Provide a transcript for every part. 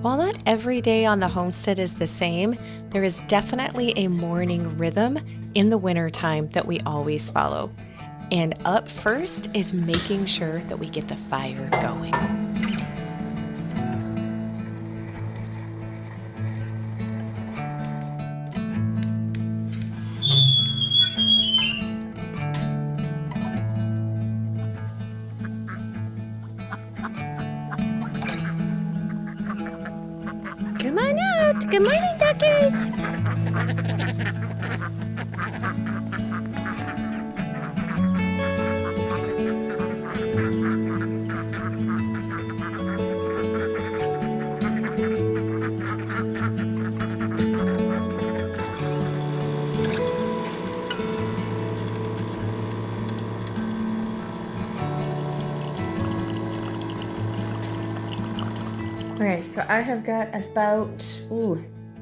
While not every day on the homestead is the same, there is definitely a morning rhythm in the wintertime that we always follow. And up first is making sure that we get the fire going. Come on out. Good morning, duckies. Okay, so I have got about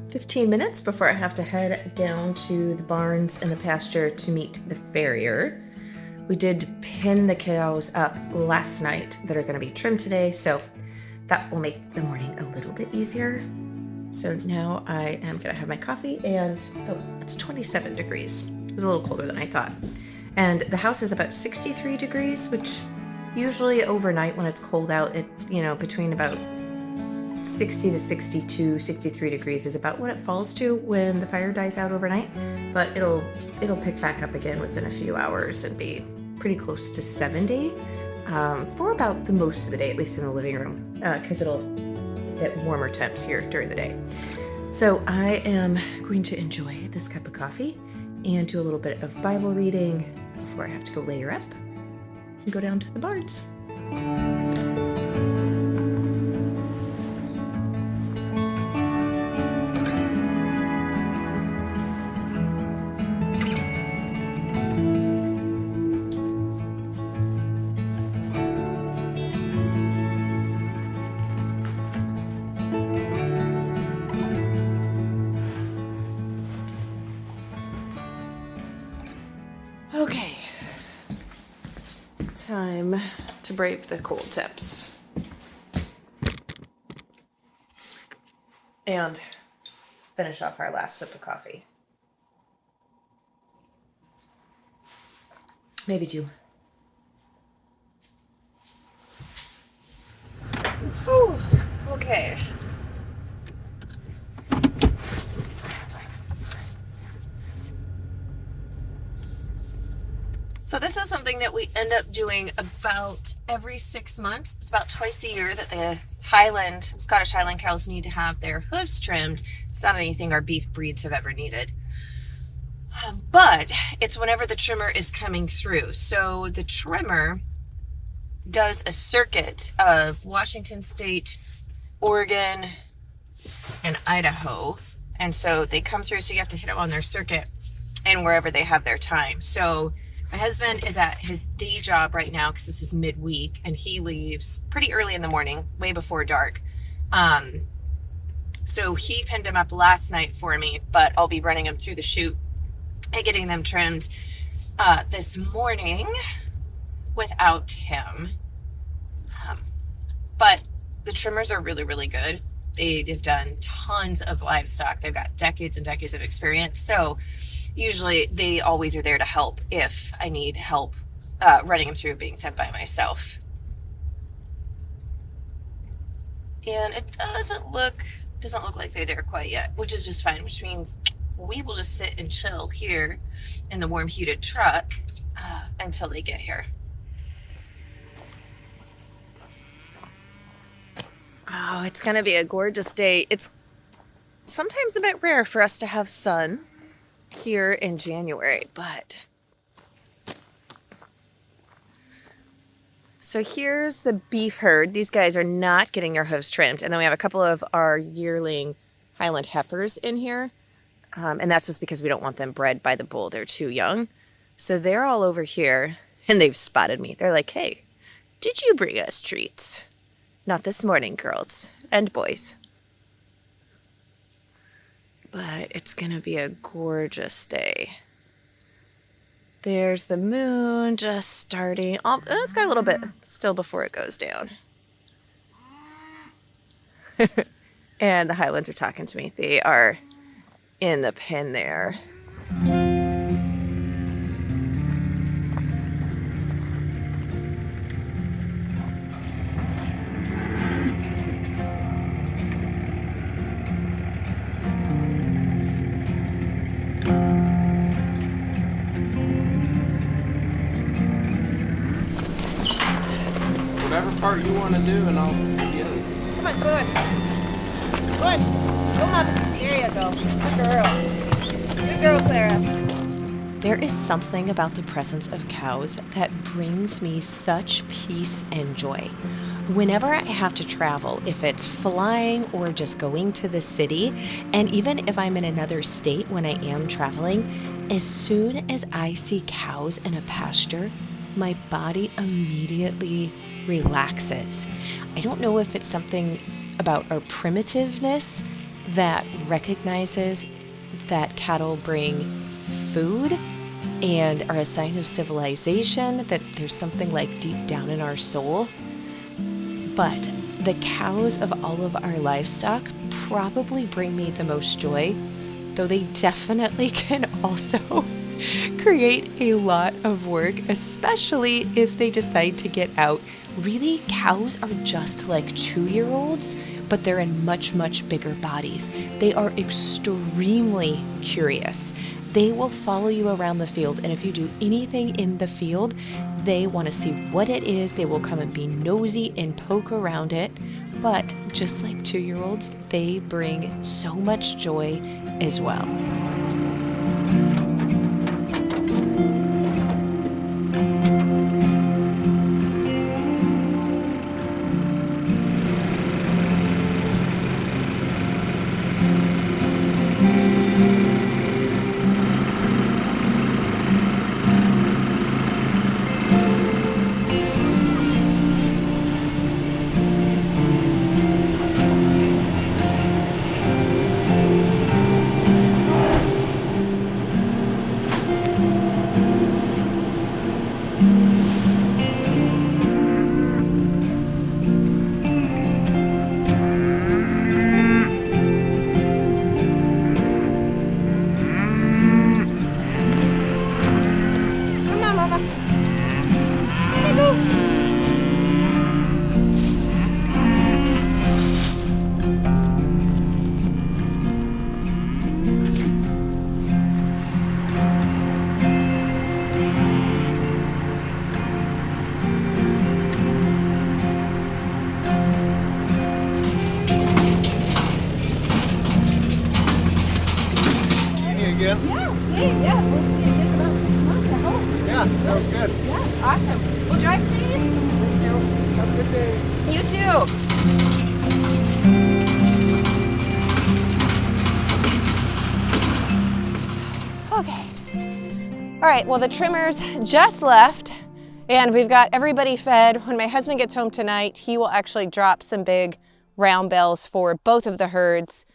15 minutes before I have to head down to the barns and the pasture to meet the farrier. We did pin the cows up last night that are going to be trimmed today, so that will make the morning a little bit easier. So now I am going to have my coffee, and it's 27 degrees. It was a little colder than I thought. And the house is about 63 degrees, which usually overnight when it's cold out, between about 60 to 62, 63 degrees is about what it falls to when the fire dies out overnight, but it'll pick back up again within a few hours and be pretty close to 70 for about the most of the day, at least in the living room, because it'll hit warmer temps here during the day. So I am going to enjoy this cup of coffee and do a little bit of Bible reading before I have to go layer up and go down to the barns. Okay, time to brave the cold temps and finish off our last sip of coffee. Maybe two. Whew, okay. So this is something that we end up doing about every 6 months. It's about twice a year that the Scottish Highland cows need to have their hooves trimmed. It's not anything our beef breeds have ever needed. But it's whenever the trimmer is coming through. So the trimmer does a circuit of Washington State, Oregon, and Idaho. And so they come through, so you have to hit them on their circuit and wherever they have their time. So my husband is at his day job right now because this is midweek, and he leaves pretty early in the morning, way before dark. So he pinned him up last night for me, but I'll be running him through the chute and getting them trimmed this morning without him. But the trimmers are really, really good. They've done tons of livestock. They've got decades and decades of experience. So usually they always are there to help if I need help running them through being sent by myself. And it doesn't look like they're there quite yet, which is just fine, which means we will just sit and chill here in the warm heated truck until they get here. Oh, it's going to be a gorgeous day. It's sometimes a bit rare for us to have sun here in January, but so here's the beef herd. These guys are not getting their hooves trimmed. And then we have a couple of our yearling Highland heifers in here. And that's just because we don't want them bred by the bull. They're too young. So they're all over here, and they've spotted me. They're like, hey, did you bring us treats? Not this morning, girls and boys. But it's going to be a gorgeous day. There's the moon just starting. Oh, it's got a little bit still before it goes down. And the Highlands are talking to me. They are in the pen there. Whatever part you want to do, and I'll get it. Come on, good. Good. Go, Mama. There you go. Good girl. Good girl, Clara. There is something about the presence of cows that brings me such peace and joy. Whenever I have to travel, if it's flying or just going to the city, and even if I'm in another state when I am traveling, as soon as I see cows in a pasture, my body immediately relaxes. I don't know if it's something about our primitiveness that recognizes that cattle bring food and are a sign of civilization, that there's something like deep down in our soul. But the cows of all of our livestock probably bring me the most joy, though they definitely can also create a lot of work, especially if they decide to get out. Really, cows are just like 2-year-olds, but they're in much, much bigger bodies. They are extremely curious. They will follow you around the field, and if you do anything in the field, they want to see what it is. They will come and be nosy and poke around it. But just like 2-year-olds, they bring so much joy as well. Yeah, see, yeah, we'll see you in about 6 months, I hope. Yeah, sounds good. Yeah, awesome. We'll drive safe. Thank you. Have a good day. You too. Okay. All right, well, the trimmers just left and we've got everybody fed. When my husband gets home tonight, he will actually drop some big round bales for both of the herds.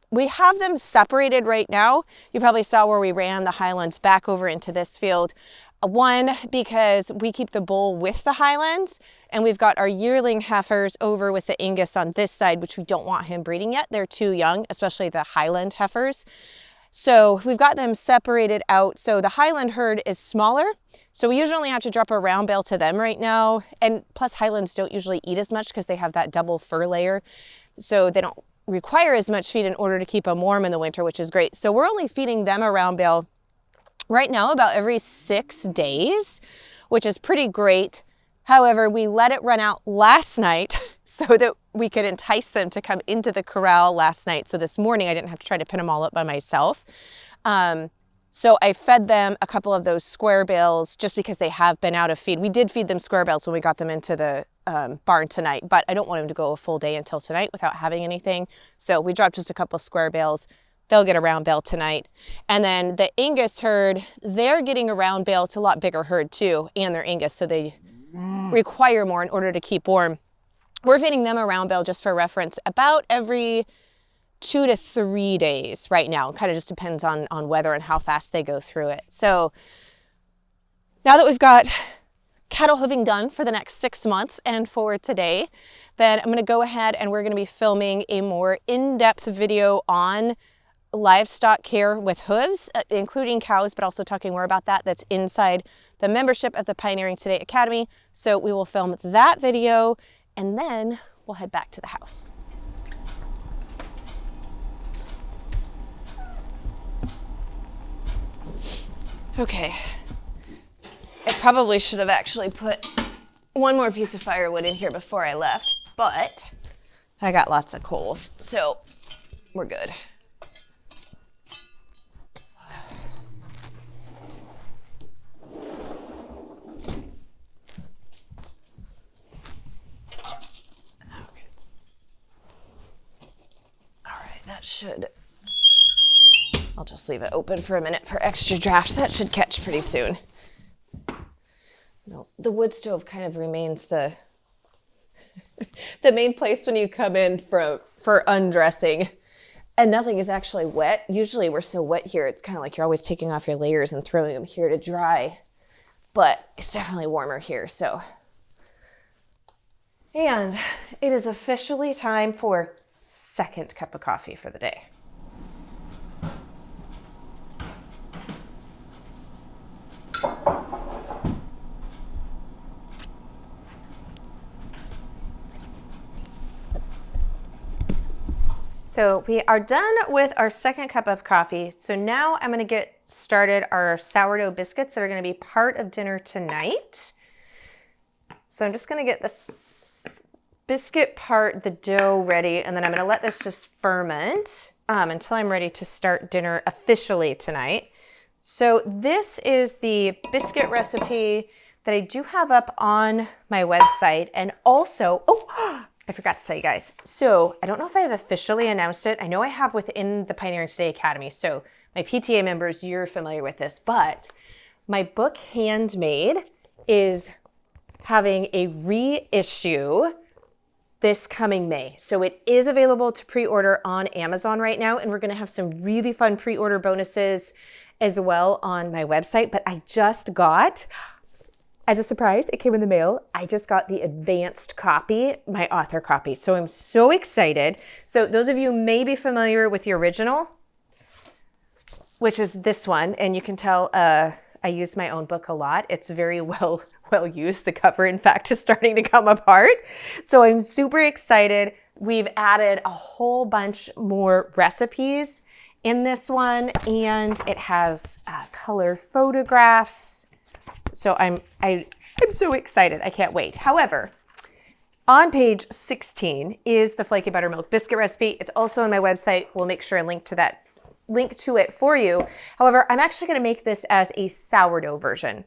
We have them separated right now. You probably saw where we ran the Highlands back over into this field. One, because we keep the bull with the Highlands, and we've got our yearling heifers over with the Angus on this side, which we don't want him breeding yet. They're too young, especially the Highland heifers. So we've got them separated out. So the Highland herd is smaller. So we usually have to drop a round bale to them right now. And plus Highlands don't usually eat as much because they have that double fur layer. So they don't require as much feed in order to keep them warm in the winter, which is great. So we're only feeding them a round bale right now about every 6 days, which is pretty great. However, we let it run out last night so that we could entice them to come into the corral last night. So this morning I didn't have to try to pin them all up by myself. So I fed them a couple of those square bales just because they have been out of feed. We did feed them square bales when we got them into the barn tonight, but I don't want them to go a full day until tonight without having anything. So we dropped just a couple square bales. They'll get a round bale tonight. And then the Angus herd, they're getting a round bale. It's a lot bigger herd too, and they're Angus, so they require more in order to keep warm. We're feeding them a round bale, just for reference, about every 2 to 3 days right now. It kind of just depends on weather and how fast they go through it. So now that we've got cattle hooving done for the next 6 months and for today, then I'm gonna go ahead and we're gonna be filming a more in-depth video on livestock care with hooves, including cows, but also talking more about that. That's inside the membership of the Pioneering Today Academy. So we will film that video and then we'll head back to the house. Okay, I probably should have actually put one more piece of firewood in here before I left, but I got lots of coals, so we're good. Okay. All right, that should... I'll just leave it open for a minute for extra draft. That should catch pretty soon. No, the wood stove kind of remains the the main place when you come in for undressing. And nothing is actually wet. Usually we're so wet here, it's kind of like you're always taking off your layers and throwing them here to dry. But it's definitely warmer here, so. And it is officially time for second cup of coffee for the day. So we are done with our second cup of coffee. So now I'm gonna get started our sourdough biscuits that are gonna be part of dinner tonight. So I'm just gonna get this biscuit part, the dough ready, and then I'm gonna let this just ferment until I'm ready to start dinner officially tonight. So this is the biscuit recipe that I do have up on my website. And also, I forgot to tell you guys. So I don't know if I have officially announced it. I know I have within the Pioneering Today Academy. So my PTA members, you're familiar with this, but my book Handmade is having a reissue this coming May. So it is available to pre-order on Amazon right now. And we're gonna have some really fun pre-order bonuses as well on my website. But I just got, as a surprise, it came in the mail. I just got the advanced copy, my author copy. So I'm so excited. So those of you may be familiar with the original, which is this one. And you can tell I use my own book a lot. It's very well used. The cover, in fact, is starting to come apart. So I'm super excited. We've added a whole bunch more recipes in this one, and it has color photographs. So I'm so excited. I can't wait. However, on page 16 is the flaky buttermilk biscuit recipe. It's also on my website. We'll make sure and link to it for you. However, I'm actually going to make this as a sourdough version.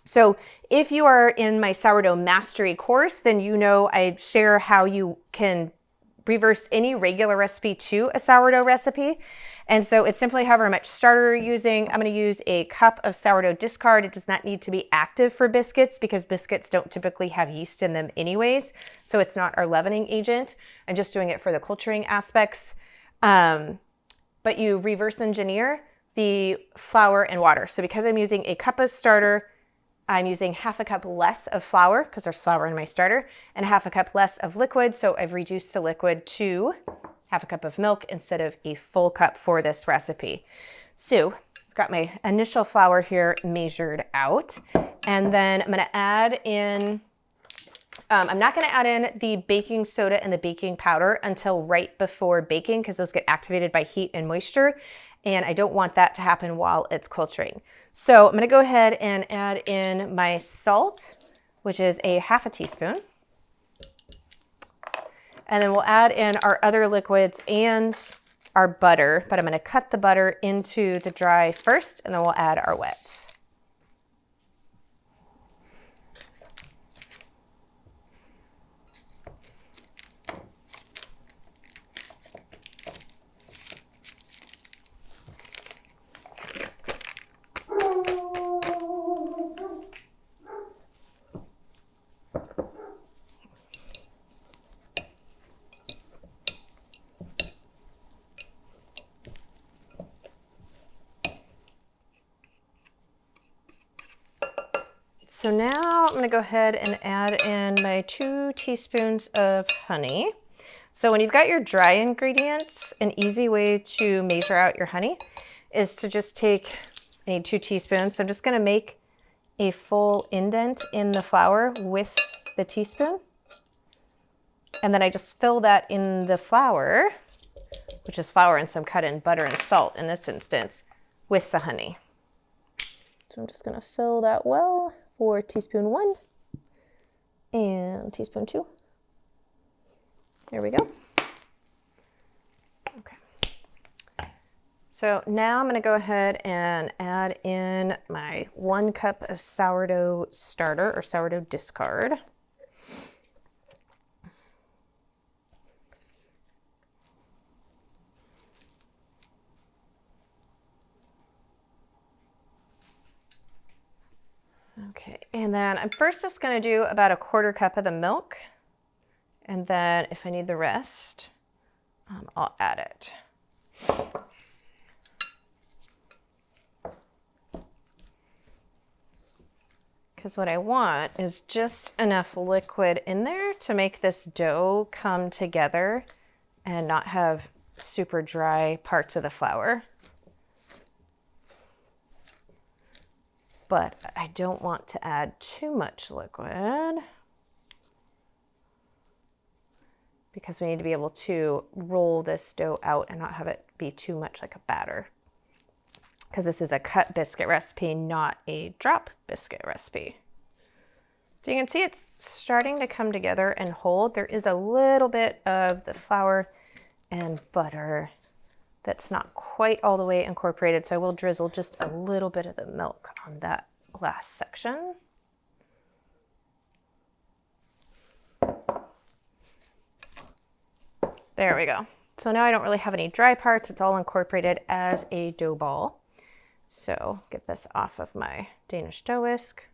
So if you are in my sourdough mastery course, then you know I share how you can reverse any regular recipe to a sourdough recipe. And so it's simply however much starter you're using. I'm going to use a cup of sourdough discard. It does not need to be active for biscuits because biscuits don't typically have yeast in them anyways. So it's not our leavening agent. I'm just doing it for the culturing aspects. But you reverse engineer the flour and water. So because I'm using a cup of starter, I'm using half a cup less of flour because there's flour in my starter and half a cup less of liquid. So I've reduced the liquid to half a cup of milk instead of a full cup for this recipe. So I've got my initial flour here measured out. And then I'm going to add in, I'm not going to add in the baking soda and the baking powder until right before baking because those get activated by heat and moisture. And I don't want that to happen while it's culturing. So I'm going to go ahead and add in my salt, which is a half a teaspoon. And then we'll add in our other liquids and our butter, but I'm going to cut the butter into the dry first, and then we'll add our wets. So now I'm I'm gonna go ahead and add in my 2 teaspoons of honey. So when you've got your dry ingredients, an easy way to measure out your honey is to just take, I need 2 teaspoons. So I'm just gonna make a full indent in the flour with the teaspoon. And then I just fill that in the flour, which is flour and some cut in butter and salt in this instance, with the honey. So I'm just gonna fill that well for teaspoon 1 and teaspoon 2. There we go. Okay. So now I'm gonna go ahead and add in my 1 cup of sourdough starter or sourdough discard. Okay, and then I'm first just gonna do about 1/4 cup of the milk. And then if I need the rest, I'll add it. Because what I want is just enough liquid in there to make this dough come together and not have super dry parts of the flour. But I don't want to add too much liquid because we need to be able to roll this dough out and not have it be too much like a batter. Because this is a cut biscuit recipe, not a drop biscuit recipe. So you can see it's starting to come together and hold. There is a little bit of the flour and butter that's not quite all the way incorporated, so I will drizzle just a little bit of the milk on that last section. There we go. So now I don't really have any dry parts. It's all incorporated as a dough ball. So get this off of my Danish dough whisk.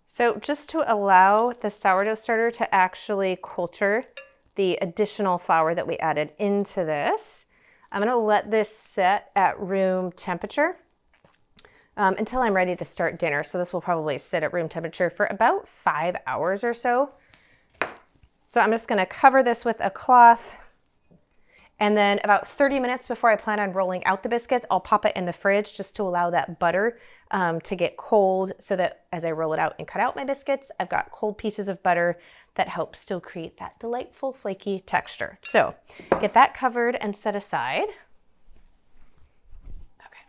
So just to allow the sourdough starter to actually culture the additional flour that we added into this, I'm gonna let this set at room temperature until I'm ready to start dinner. So this will probably sit at room temperature for about 5 hours or so. So I'm just gonna cover this with a cloth, and then about 30 minutes before I plan on rolling out the biscuits, I'll pop it in the fridge just to allow that butter to get cold, so that as I roll it out and cut out my biscuits, I've got cold pieces of butter that help still create that delightful flaky texture. So get that covered and set aside. Okay,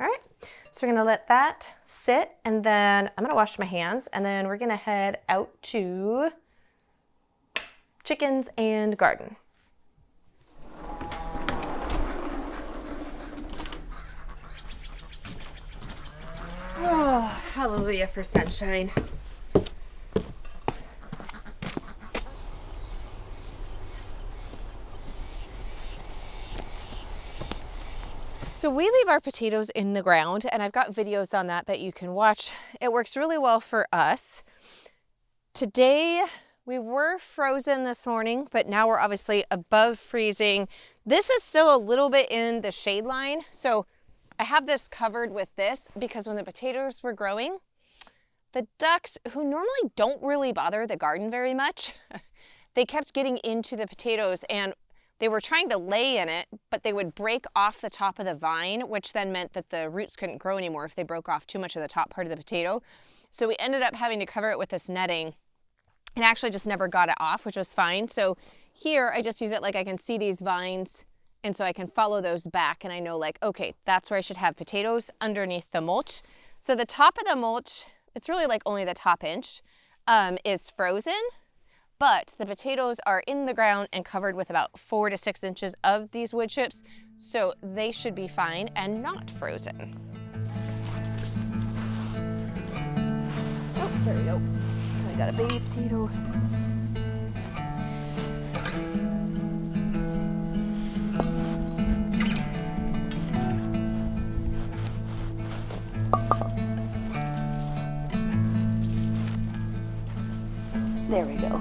all right. So we're gonna let that sit, and then I'm gonna wash my hands, and then we're gonna head out to chickens and garden. Oh, hallelujah for sunshine. So we leave our potatoes in the ground, and I've got videos on that you can watch. It works really well for us. Today, we were frozen this morning, but now we're obviously above freezing. This is still a little bit in the shade line, so I have this covered with this because when the potatoes were growing, the ducks, who normally don't really bother the garden very much, they kept getting into the potatoes, and they were trying to lay in it, but they would break off the top of the vine, which then meant that the roots couldn't grow anymore if they broke off too much of the top part of the potato. So we ended up having to cover it with this netting, and actually just never got it off, which was fine. So here I just use it like I can see these vines, and so I can follow those back, and I know like, okay, that's where I should have potatoes underneath the mulch. So the top of the mulch, it's really like only the top inch, is frozen, but the potatoes are in the ground and covered with about 4 to 6 inches of these wood chips, so they should be fine and not frozen. Oh, there we go. So I got a baby potato. There we go.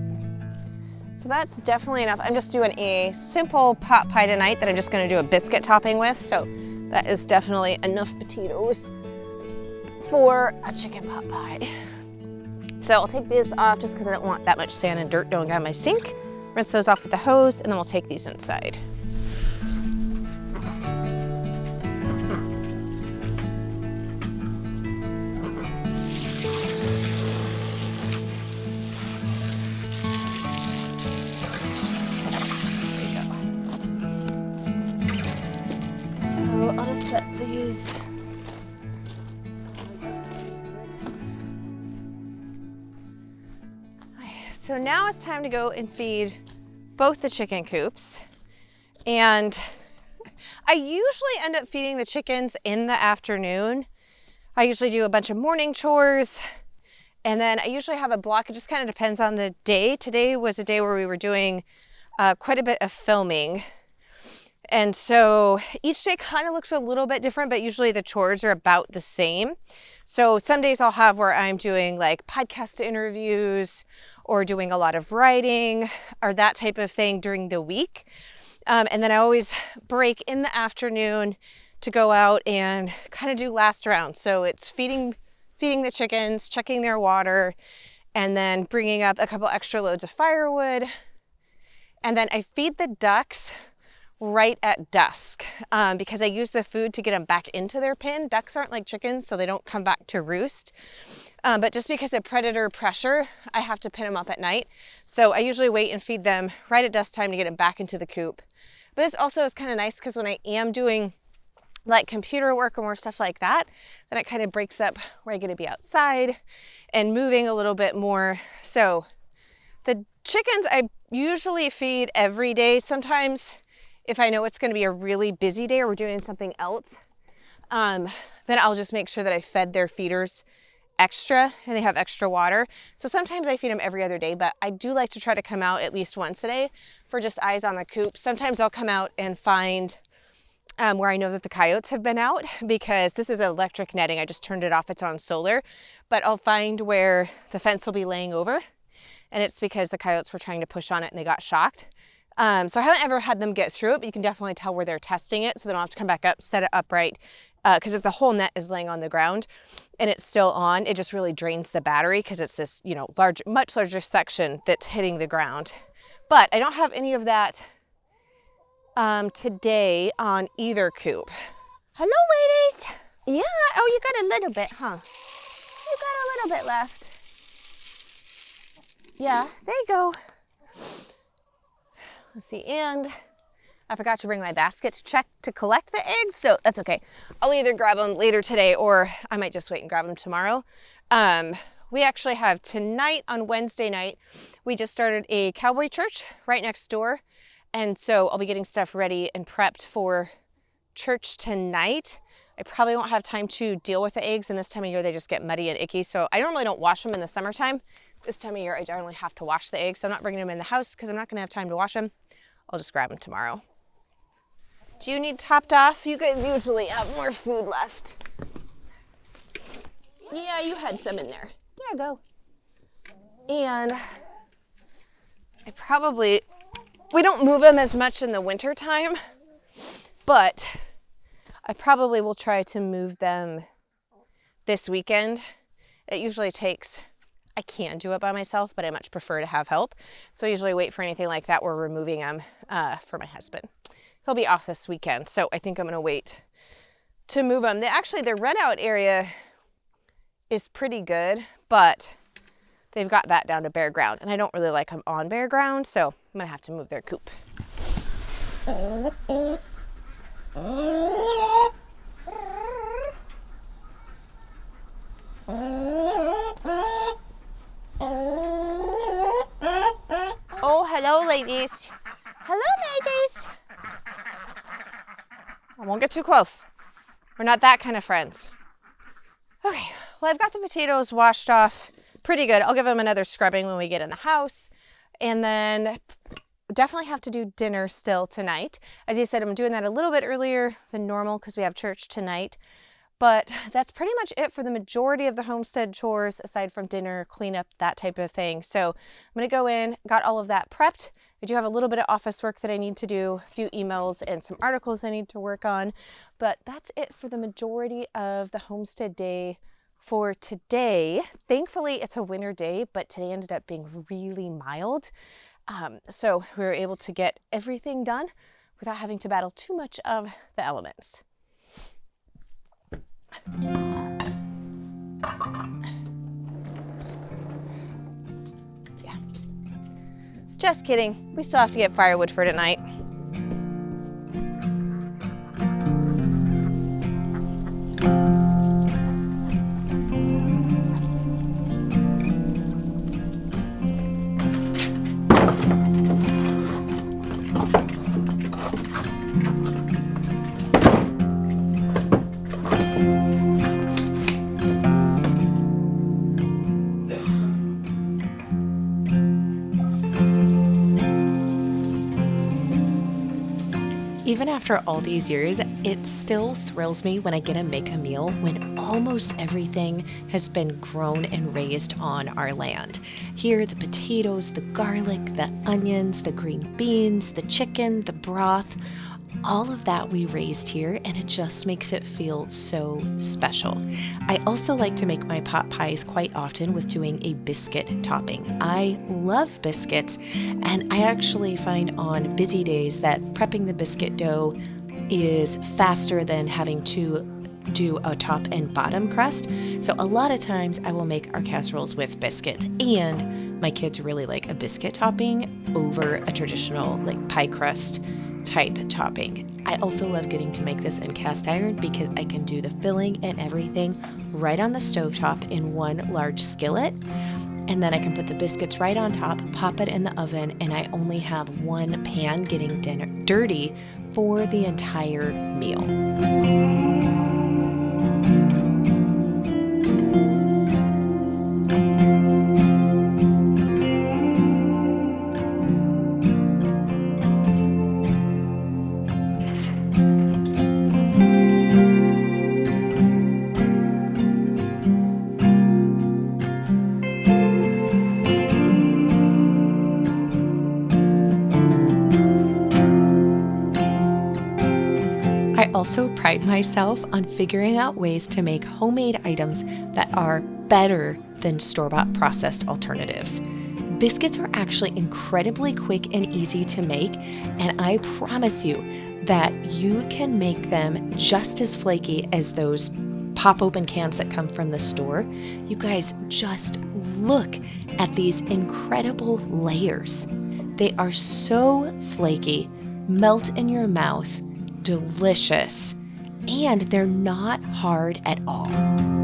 right. So that's definitely enough. I'm just doing a simple pot pie tonight that I'm just gonna do a biscuit topping with. So that is definitely enough potatoes for a chicken pot pie. So I'll take these off just because I don't want that much sand and dirt going down my sink. Rinse those off with the hose, and then we'll take these inside. So I'll just set these. So now it's time to go and feed both the chicken coops. And I usually end up feeding the chickens in the afternoon. I usually do a bunch of morning chores, and then I usually have a block. It just kind of depends on the day. Today was a day where we were doing quite a bit of filming. And so each day kind of looks a little bit different, but usually the chores are about the same. So some days I'll have where I'm doing like podcast interviews or doing a lot of writing or that type of thing during the week. And then I always break in the afternoon to go out and kind of do last round. So it's feeding the chickens, checking their water, and then bringing up a couple extra loads of firewood. And then I feed the ducks right at dusk because I use the food to get them back into their pen. Ducks aren't like chickens, so they don't come back to roost. But just because of predator pressure, I have to pin them up at night. So I usually wait and feed them right at dusk time to get them back into the coop. But this also is kind of nice because when I am doing like computer work or more stuff like that, then it kind of breaks up where I get to be outside and moving a little bit more. So the chickens I usually feed every day. Sometimes if I know it's going to be a really busy day or we're doing something else, then I'll just make sure that I fed their feeders extra and they have extra water. So sometimes I feed them every other day, but I do like to try to come out at least once a day for just eyes on the coop. Sometimes I'll come out and find where I know that the coyotes have been out, because this is electric netting. I just turned it off. It's on solar, but I'll find where the fence will be laying over, and it's because the coyotes were trying to push on it and they got shocked. So I haven't ever had them get through it, but you can definitely tell where they're testing it, so they don't have to come back up, set it upright. Because if the whole net is laying on the ground and it's still on, it just really drains the battery because it's this, much larger section that's hitting the ground. But I don't have any of that today on either coop. Hello, ladies. Yeah. Oh, you got a little bit, huh? You got a little bit left. Yeah. There you go. Let's see, and I forgot to bring my basket to check to collect the eggs, so that's okay. I'll either grab them later today or I might just wait and grab them tomorrow. We actually have tonight on Wednesday night, we just started a cowboy church right next door. And so I'll be getting stuff ready and prepped for church tonight. I probably won't have time to deal with the eggs, and this time of year they just get muddy and icky. So I normally don't wash them in the summertime. This time of year I generally have to wash the eggs, so I'm not bringing them in the house because I'm not gonna have time to wash them. I'll just grab them tomorrow. Do you need topped off? You guys usually have more food left. Yeah, you had some in there. There you go. And we don't move them as much in the winter time, but I probably will try to move them this weekend. It usually takes, I can do it by myself, but I much prefer to have help. So I usually wait for anything like that. We're removing them for my husband. He'll be off this weekend, so I think I'm gonna wait to move them. Their rent out area is pretty good, but they've got that down to bare ground, and I don't really like them on bare ground, so I'm gonna have to move their coop. Oh, hello, ladies. Hello, ladies. I won't get too close. We're not that kind of friends. Okay, well, I've got the potatoes washed off pretty good. I'll give them another scrubbing when we get in the house. And then definitely have to do dinner still tonight. As I said, I'm doing that a little bit earlier than normal because we have church tonight. But that's pretty much it for the majority of the homestead chores, aside from dinner, cleanup, that type of thing. So I'm gonna go in, got all of that prepped. I do have a little bit of office work that I need to do, a few emails and some articles I need to work on, but that's it for the majority of the homestead day for today. Thankfully, it's a winter day, but today ended up being really mild. So we were able to get everything done without having to battle too much of the elements. Yeah. Just kidding. We still have to get firewood for tonight. Even after all these years, it still thrills me when I get to make a meal when almost everything has been grown and raised on our land. Here, the potatoes, the garlic, the onions, the green beans, the chicken, the broth, all of that we raised here, and it just makes it feel so special. I also like to make my pot pies quite often with doing a biscuit topping. I love biscuits, and I actually find on busy days that prepping the biscuit dough is faster than having to do a top and bottom crust. So a lot of times I will make our casseroles with biscuits, and my kids really like a biscuit topping over a traditional like pie crust type topping. I also love getting to make this in cast iron because I can do the filling and everything right on the stovetop in one large skillet, and then I can put the biscuits right on top, pop it in the oven, and I only have one pan getting dirty for the entire meal. I also pride myself on figuring out ways to make homemade items that are better than store-bought processed alternatives. Biscuits are actually incredibly quick and easy to make, and I promise you that you can make them just as flaky as those pop-open cans that come from the store. You guys, just look at these incredible layers. They are so flaky, melt in your mouth, delicious, and they're not hard at all.